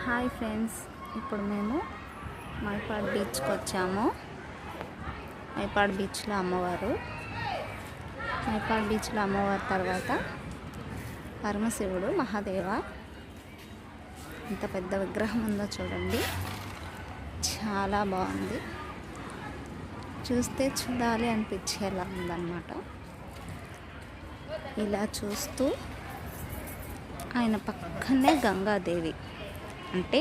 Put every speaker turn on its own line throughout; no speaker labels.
Hi friends, ఇప్పుడు మేము మైపాడ్ బీచ్కి వచ్చాము. మైపాడ్ బీచ్లో అమ్మవారు తర్వాత పరమశివుడు మహాదేవ. ఇంత పెద్ద విగ్రహం ఉందో చూడండి, చాలా బాగుంది. చూస్తే చూడాలి అనిపించేలా ఉందన్నమాట. ఇలా చూస్తూ ఆయన పక్కనే గంగాదేవి అంటే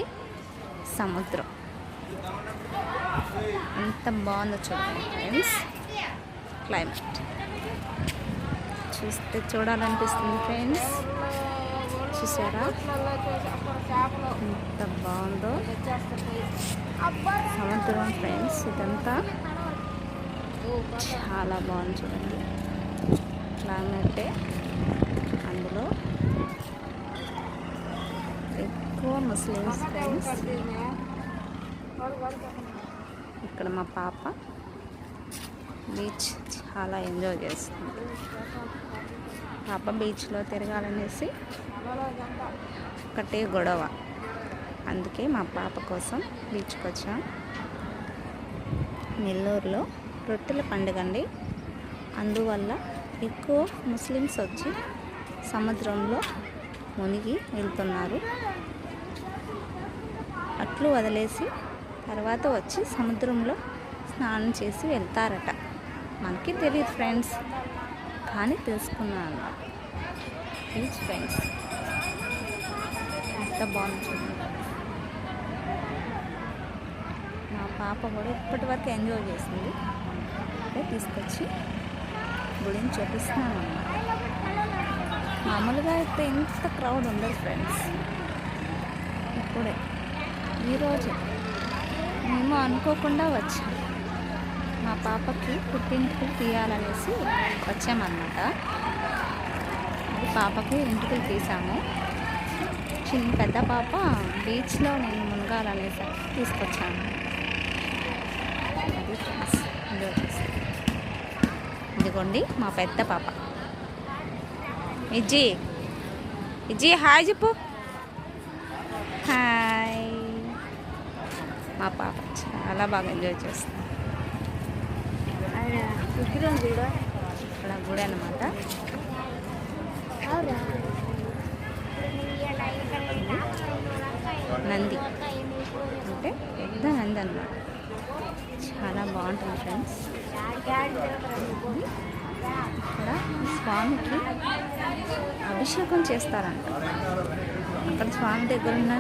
సముద్రం. ఎంత బాగుందో చూడండి ఫ్రెండ్స్. క్లైమేట్ చూస్తే చూడాలనిపిస్తుంది ఫ్రెండ్స్. చూసారా ఎంత బాగుందో సముద్రం ఫ్రెండ్స్. ఇదంతా చాలా బాగుంది చూడండి. క్లైమేటే అందులో ఎక్కువ ముస్లిమ్స్ ఫ్రెండ్స్. ఇక్కడ మా పాప బీచ్ చాలా ఎంజాయ్ చేస్తుంది. పాప బీచ్లో తిరగాలనేసి ఒకటే గొడవ. అందుకే మా పాప కోసం బీచ్కి వచ్చాం. నెల్లూరులో రొట్టెల పండుగ అండి. అందువల్ల ఎక్కువ ముస్లిమ్స్ వచ్చి సముద్రంలో మునిగి వెళ్తున్నారు. అట్లు వదిలేసి తర్వాత వచ్చి సముద్రంలో స్నానం చేసి వెళ్తారట. మనకి తెలియదు ఫ్రెండ్స్, కానీ తెలుసుకున్నాను. బీచ్ ఫ్రెండ్స్ ఎంత బాగుంది చూడండి. మా పాప కూడా ఇప్పటి వరకు ఎంజాయ్ చేసింది. తీసుకొచ్చి గుడిని చూపిస్తున్నాను అన్నమాట. మామూలుగా అయితే ఇంత క్రౌడ్ ఉండదు ఫ్రెండ్స్. ఇప్పుడే ఈరోజు మేము అనుకోకుండా వచ్చాం. మా పాపకి పుట్టింటికి తీయాలనేసి వచ్చామన్నమాట. అది పాపకి ఇంటికి తీసాము. పెద్ద పాప బీచ్లో నేను మునగాలనేసి తీసుకొచ్చాను. అది ఫ్రెండ్స్ ఎంజాయ్ చేసి. ఇదిగోండి మా పెద్ద పాప ఇజ్జి హాయ్ చెప్పు. హాయ్. మా పాప చాలా బాగా ఎంజాయ్ చేస్తుంది. ఇక్కడ గుడి అన్నమాట. నంది అంటే పెద్ద నంది అన్నమాట. చాలా బాగుంటుంది ఫ్రెండ్స్. ఇక్కడ స్వామికి అభిషేకం చేస్తారంట. అక్కడ స్వామి దగ్గర ఉన్న